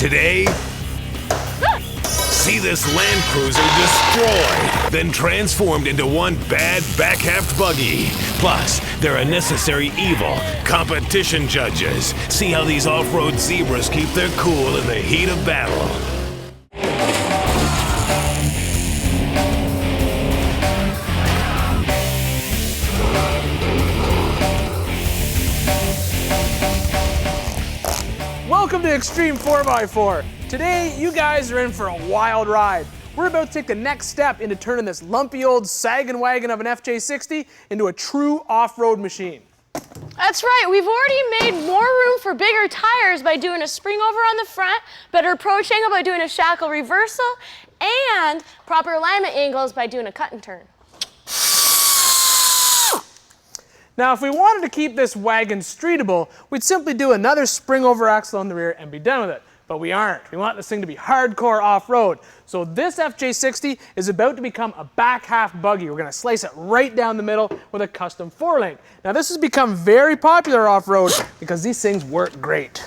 Today, see this Land Cruiser destroyed, then transformed into one bad back-half buggy. Plus, they're a necessary evil, competition judges. See how these off-road zebras keep their cool in the heat of battle. Welcome to Xtreme 4x4. Today, you guys are in for a wild ride. We're about to take the next step into turning this lumpy old sagging wagon of an FJ60 into a true off-road machine. That's right, we've already made more room for bigger tires by doing a spring over on the front, better approach angle by doing a shackle reversal, and proper alignment angles by doing a cut and turn. Now, if we wanted to keep this wagon streetable, we'd simply do another spring over axle on the rear and be done with it. But we aren't. We want this thing to be hardcore off-road. So this FJ60 is about to become a back half buggy. We're gonna slice it right down the middle with a custom forelink. Now this has become very popular off-road because these things work great.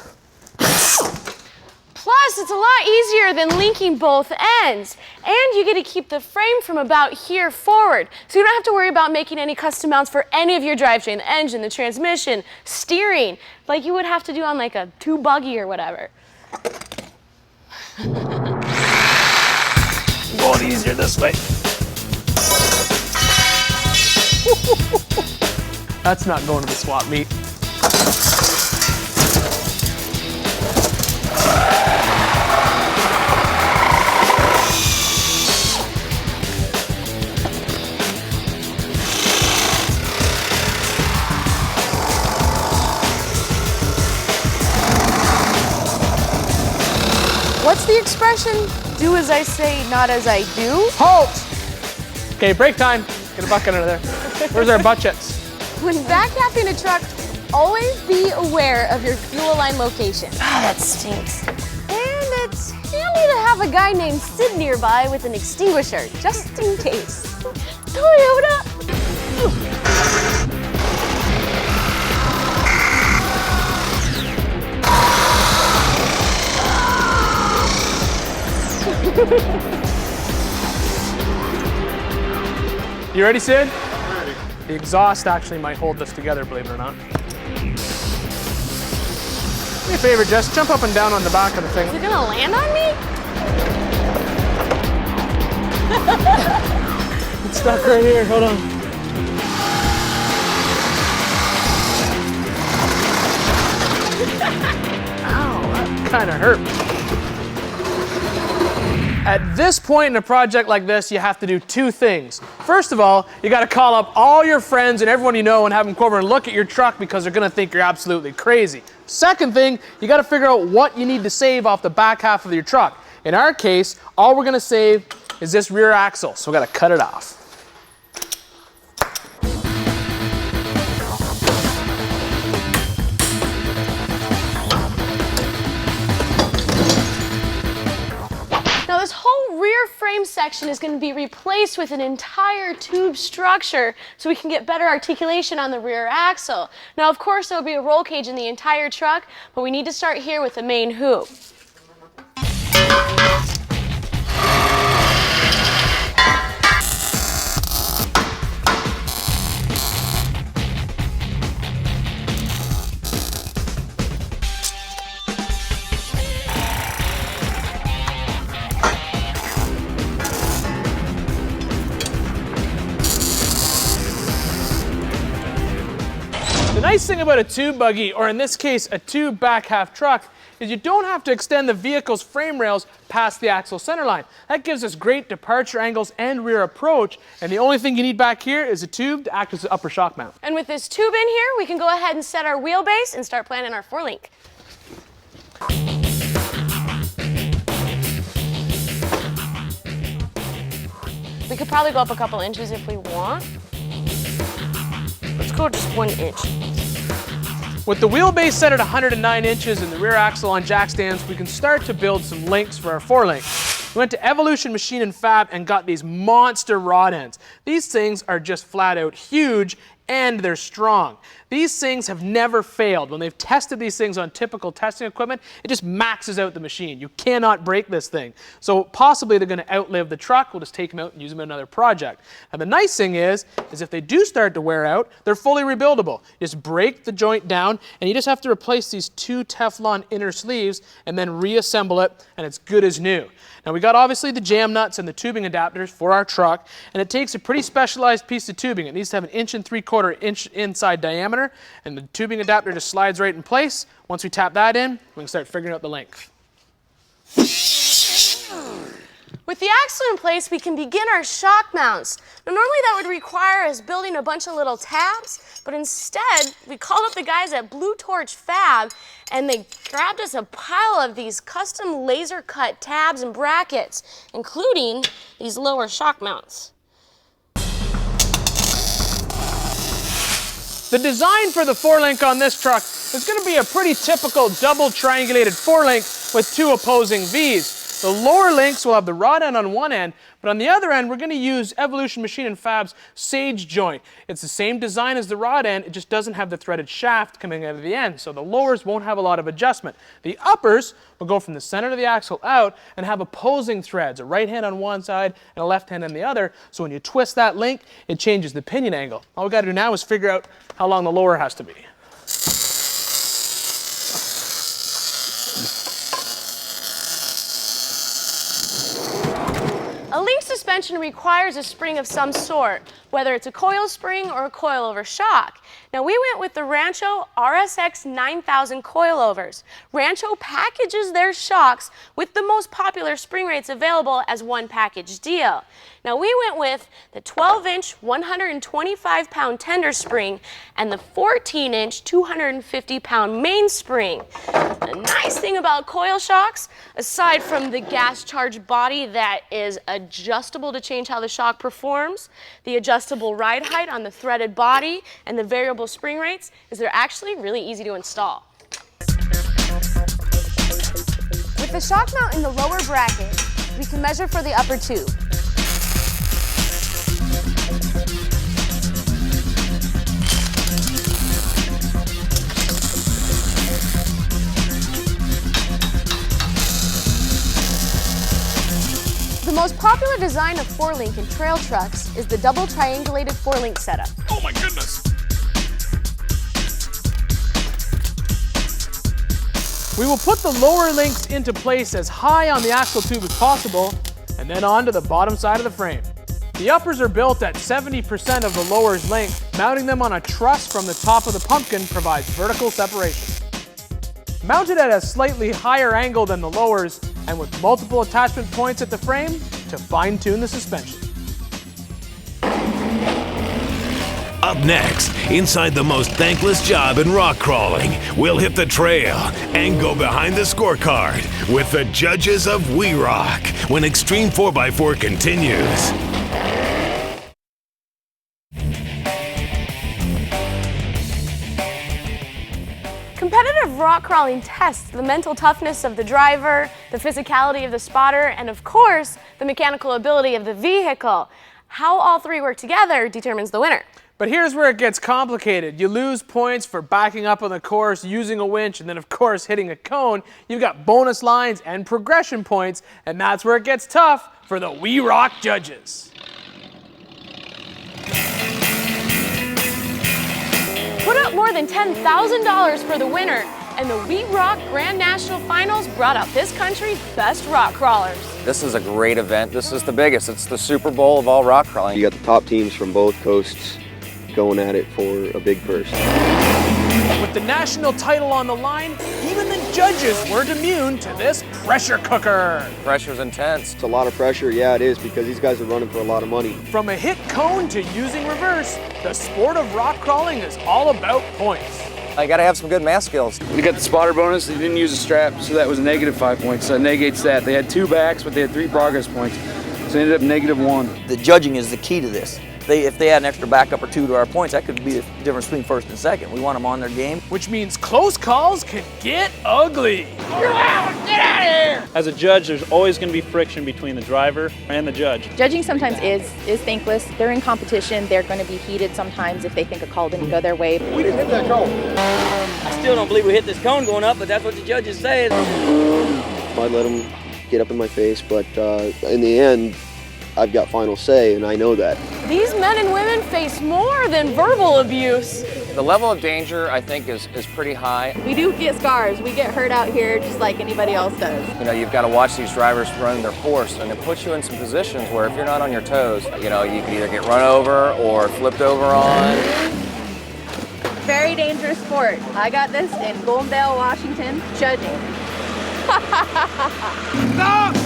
Plus, it's a lot easier than linking both ends. And you get to keep the frame from about here forward. So you don't have to worry about making any custom mounts for any of your drivetrain, the engine, the transmission, steering, like you would have to do on like a 2 buggy or whatever. Going easier this way. That's not going to the swap meet. What's the expression? Do as I say, not as I do? Halt! Okay, break time. Get a bucket under there. Where's our buckets? When backgapping a truck, always be aware of your fuel line location. Ah, that stinks. And it's handy to have a guy named Sid nearby with an extinguisher, just in case. Toyota! You ready, Sid? I'm ready. The exhaust actually might hold this together, believe it or not. Do me a favor, Jess, jump up and down on the back of the thing. Is it gonna land on me? It's stuck right here, hold on. Ow, that kind of hurt. At this point in a project like this, you have to do 2 things. First of all, you gotta call up all your friends and everyone you know and have them come over and look at your truck because they're gonna think you're absolutely crazy. Second thing, you gotta figure out what you need to save off the back half of your truck. In our case, all we're gonna save is this rear axle, so we gotta cut it off. Now this whole rear frame section is going to be replaced with an entire tube structure so we can get better articulation on the rear axle. Now of course there will be a roll cage in the entire truck, but we need to start here with the main hoop. The nice thing about a tube buggy, or in this case, a tube back half truck, is you don't have to extend the vehicle's frame rails past the axle center line. That gives us great departure angles and rear approach, and the only thing you need back here is a tube to act as an upper shock mount. And with this tube in here, we can go ahead and set our wheelbase and start planning our forelink. We could probably go up a couple inches if we want. Let's go just 1 inch. With the wheelbase set at 109 inches and the rear axle on jack stands, we can start to build some links for our forelink. We went to Evolution Machine and Fab and got these monster rod ends. These things are just flat out huge and they're strong. These things have never failed. When they've tested these things on typical testing equipment, it just maxes out the machine. You cannot break this thing. So possibly they're going to outlive the truck. We'll just take them out and use them in another project. And the nice thing is if they do start to wear out, they're fully rebuildable. You just break the joint down, and you just have to replace these 2 Teflon inner sleeves and then reassemble it, and it's good as new. Now we got obviously the jam nuts and the tubing adapters for our truck, and it takes a pretty specialized piece of tubing. It needs to have 1 3/4 inch inside diameter, and the tubing adapter just slides right in place. Once we tap that in, we can start figuring out the length. With the axle in place, we can begin our shock mounts. Now, normally that would require us building a bunch of little tabs, but instead, we called up the guys at Blue Torch Fab, and they grabbed us a pile of these custom laser cut tabs and brackets, including these lower shock mounts. The design for the 4-link on this truck is going to be a pretty typical double triangulated 4-link with 2 opposing V's. The lower links will have the rod end on one end, but on the other end, we're going to use Evolution Machine & Fab's Sage joint. It's the same design as the rod end, it just doesn't have the threaded shaft coming out of the end, so the lowers won't have a lot of adjustment. The uppers will go from the center of the axle out and have opposing threads, a right hand on one side and a left hand on the other, so when you twist that link, it changes the pinion angle. All we got to do now is figure out how long the lower has to be. A link suspension requires a spring of some sort, whether it's a coil spring or a coilover shock. Now we went with the Rancho RSX 9000 coilovers. Rancho packages their shocks with the most popular spring rates available as one package deal. Now we went with the 12-inch 125-pound tender spring and the 14-inch 250-pound mainspring. The nice thing about coil shocks, aside from the gas-charged body that is adjustable to change how the shock performs, the adjustable ride height on the threaded body, and the variable spring rates, is they're actually really easy to install. With the shock mount in the lower bracket, we can measure for the upper tube. The most popular design of 4-link in trail trucks is the double triangulated 4-link setup. Oh my goodness! We will put the lower links into place as high on the axle tube as possible, and then onto the bottom side of the frame. The uppers are built at 70% of the lower's length. Mounting them on a truss from the top of the pumpkin provides vertical separation. Mounted at a slightly higher angle than the lowers, and with multiple attachment points at the frame to fine-tune the suspension. Up next, inside the most thankless job in rock crawling, we'll hit the trail and go behind the scorecard with the judges of W.E.ROCK when Xtreme 4x4 continues. Competitive rock crawling tests the mental toughness of the driver, the physicality of the spotter, and of course, the mechanical ability of the vehicle. How all three work together determines the winner. But here's where it gets complicated. You lose points for backing up on the course, using a winch, and then of course hitting a cone. You've got bonus lines and progression points, and that's where it gets tough for the W.E.ROCK judges. Put up more than $10,000 for the winner, and the W.E.ROCK Grand National Finals brought out this country's best rock crawlers. This is a great event. This is the biggest. It's the Super Bowl of all rock crawling. You got the top teams from both coasts going at it for a big purse. With the national title on the line, even the judges weren't immune to this pressure cooker. Pressure's intense. It's a lot of pressure, yeah it is, because these guys are running for a lot of money. From a hit cone to using reverse, the sport of rock crawling is all about points. I gotta have some good math skills. They got the spotter bonus, they didn't use a strap, so that was a -5 points. So that negates that. They had 2 backs, but they had 3 progress points. So they ended up -1. The judging is the key to this. If they add an extra backup or 2 to our points, that could be the difference between first and second. We want them on their game. Which means close calls can get ugly. You're out! As a judge, there's always going to be friction between the driver and the judge. Judging sometimes is thankless. They're in competition. They're going to be heated sometimes if they think a call didn't go their way. We didn't hit that cone. I still don't believe we hit this cone going up, but that's what the judges say. I'd let them get up in my face, but in the end, I've got final say, and I know that. These men and women face more than verbal abuse. The level of danger, I think, is pretty high. We do get scars. We get hurt out here just like anybody else does. You know, you've got to watch these drivers run their course, and it puts you in some positions where if you're not on your toes, you know, you can either get run over or flipped over on. Very dangerous sport. I got this in Goldsdale, Washington, judging. Stop!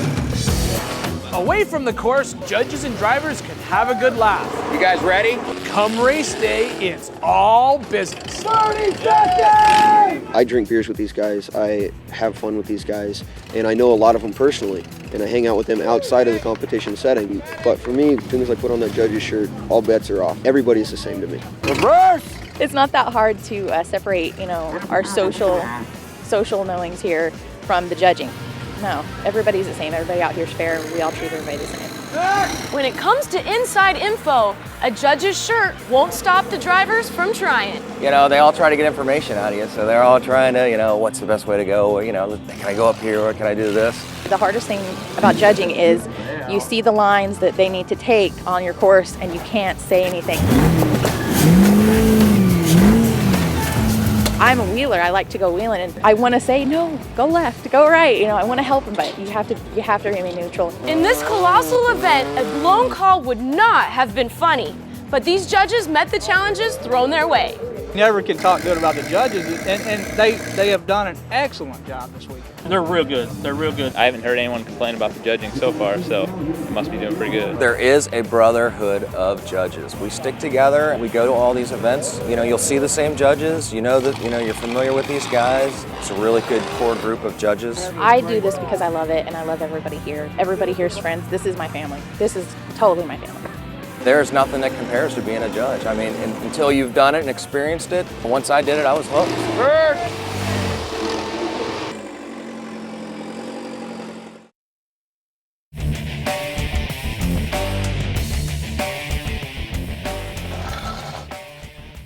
Away from the course, judges and drivers can have a good laugh. You guys ready? Come race day, it's all business. 30 seconds! I drink beers with these guys, I have fun with these guys, and I know a lot of them personally, and I hang out with them outside of the competition setting. But for me, as soon as I put on that judge's shirt, all bets are off. Everybody's the same to me. Reverse! It's not that hard to separate, you know, our social knowings here from the judging. No, everybody's the same. Everybody out here is fair. We all treat everybody the same. When it comes to inside info, a judge's shirt won't stop the drivers from trying. You know, they all try to get information out of you, so they're all trying to, you know, what's the best way to go? You know, can I go up here or can I do this? The hardest thing about judging is you see the lines that they need to take on your course and you can't say anything. I'm a wheeler. I like to go wheeling, and I want to say no, go left, go right. You know, I want to help them, but you have to remain neutral. In this colossal event, a blown call would not have been funny, but these judges met the challenges thrown their way. Never can talk good about the judges, and they have done an excellent job this weekend. They're real good. They're real good. I haven't heard anyone complain about the judging so far, so it must be doing pretty good. There is a brotherhood of judges. We stick together, we go to all these events. You know, you'll see the same judges. You know that, you know, you're familiar with these guys. It's a really good core group of judges. I do this because I love it, and I love everybody here. Everybody here's friends. This is my family. This is totally my family. There's nothing that compares to being a judge. I mean, until you've done it and experienced it, once I did it, I was hooked.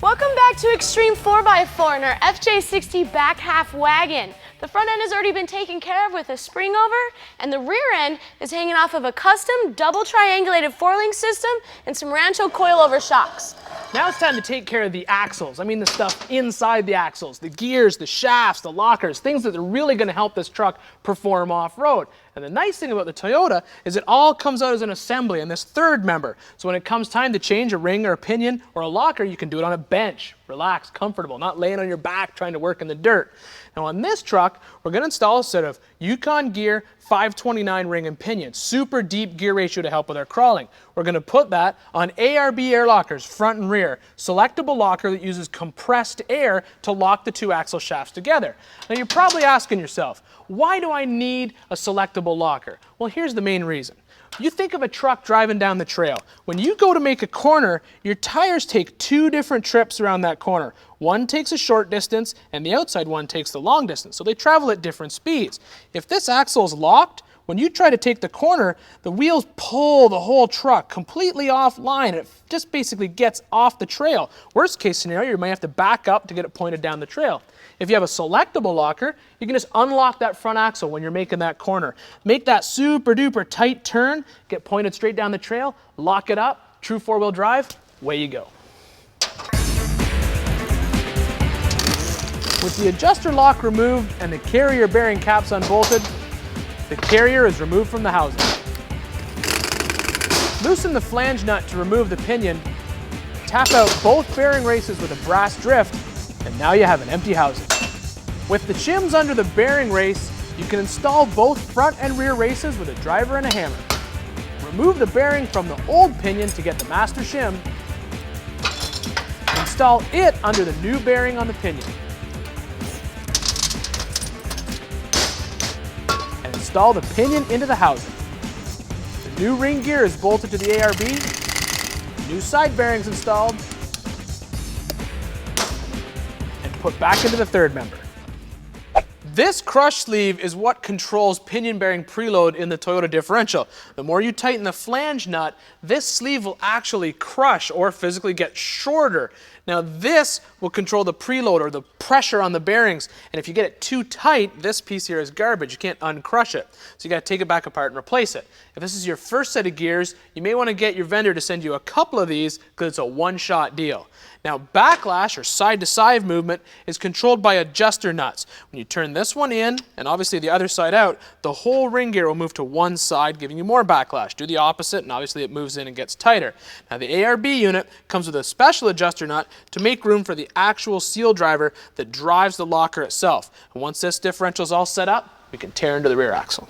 Welcome back to Xtreme 4x4 in our FJ60 back half wagon. The front end has already been taken care of with a spring over, and the rear end is hanging off of a custom double triangulated 4-link system and some Rancho coilover shocks. Now it's time to take care of the axles. I mean the stuff inside the axles, the gears, the shafts, the lockers, things that are really going to help this truck perform off-road. And the nice thing about the Toyota is it all comes out as an assembly in this third member. So when it comes time to change a ring or a pinion or a locker, you can do it on a bench, relaxed, comfortable, not laying on your back trying to work in the dirt. Now on this truck, we're going to install a set of Yukon Gear 529 ring and pinion, super deep gear ratio to help with our crawling. We're going to put that on ARB air lockers, front and rear, selectable locker that uses compressed air to lock the two axle shafts together. Now you're probably asking yourself, why do I need a selectable locker? Well, here's the main reason. You think of a truck driving down the trail. When you go to make a corner, your tires take two different trips around that corner. One takes a short distance and the outside one takes the long distance. So they travel at different speeds. If this axle is locked, when you try to take the corner, the wheels pull the whole truck completely offline and it just basically gets off the trail. Worst case scenario, you might have to back up to get it pointed down the trail. If you have a selectable locker, you can just unlock that front axle when you're making that corner. Make that super duper tight turn, get pointed straight down the trail, lock it up, true four-wheel drive, away you go. With the adjuster lock removed and the carrier bearing caps unbolted, the carrier is removed from the housing. Loosen the flange nut to remove the pinion, tap out both bearing races with a brass drift, and now you have an empty housing. With the shims under the bearing race, you can install both front and rear races with a driver and a hammer. Remove the bearing from the old pinion to get the master shim. Install it under the new bearing on the pinion. And install the pinion into the housing. The new ring gear is bolted to the ARB, new side bearings installed, and put back into the third member. this crush sleeve is what controls pinion bearing preload in the Toyota differential. The more you tighten the flange nut, this sleeve will actually crush or physically get shorter. Now this will control the preload or the pressure on the bearings, and if you get it too tight, this piece here is garbage. You can't uncrush it. So you got to take it back apart and replace it. If this is your first set of gears, you may want to get your vendor to send you a couple of these because it's a one-shot deal. Now backlash or side-to-side movement is controlled by adjuster nuts. When you turn this one in and obviously the other side out, the whole ring gear will move to one side, giving you more backlash. Do the opposite and obviously it moves in and gets tighter. Now the ARB unit comes with a special adjuster nut to make room for the actual seal driver that drives the locker itself. And once this differential is all set up, we can tear into the rear axle.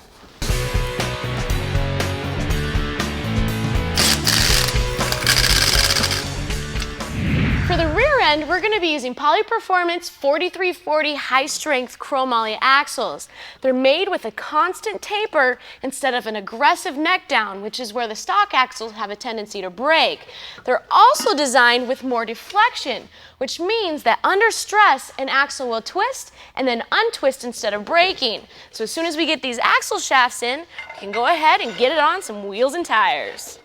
For the rear end, we're going to be using Poly Performance 4340 high-strength chromoly axles. They're made with a constant taper instead of an aggressive neck down, which is where the stock axles have a tendency to break. They're also designed with more deflection, which means that under stress, an axle will twist and then untwist instead of breaking. So as soon as we get these axle shafts in, we can go ahead and get it on some wheels and tires.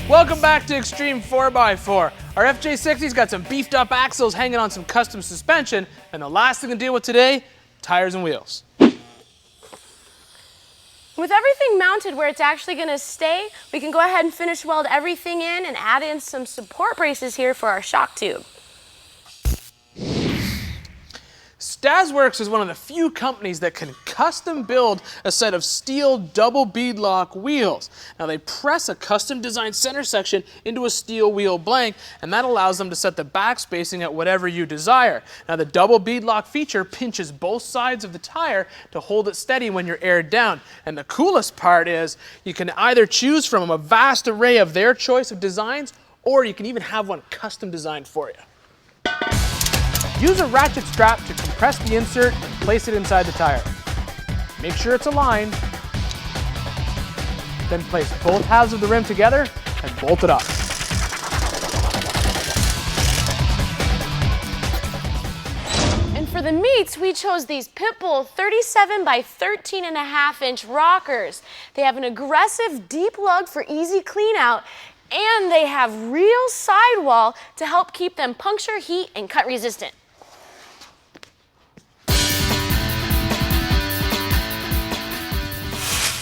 Welcome back to Xtreme 4x4. Our FJ60's got some beefed up axles hanging on some custom suspension, and the last thing to deal with today, tires and wheels. With everything mounted where it's actually going to stay, we can go ahead and finish weld everything in and add in some support braces here for our shock tube. Stasworks is one of the few companies that can custom build a set of steel double beadlock wheels. Now they press a custom designed center section into a steel wheel blank, and that allows them to set the back spacing at whatever you desire. Now the double beadlock feature pinches both sides of the tire to hold it steady when you're aired down. And the coolest part is you can either choose from a vast array of their choice of designs, or you can even have one custom designed for you. Use a ratchet strap to compress the insert and place it inside the tire. Make sure it's aligned. Then place both halves of the rim together and bolt it up. And for the meats, we chose these Pitbull 37 by 13.5-inch rockers. They have an aggressive deep lug for easy clean out, and they have real sidewall to help keep them puncture, heat, and cut resistant.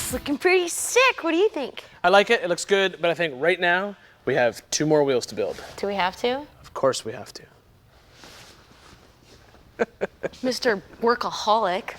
It's looking pretty sick. What do you think? I like it. It looks good, but I think right now we have 2 more wheels to build. Do we have to? Of course we have to. Mr. Workaholic.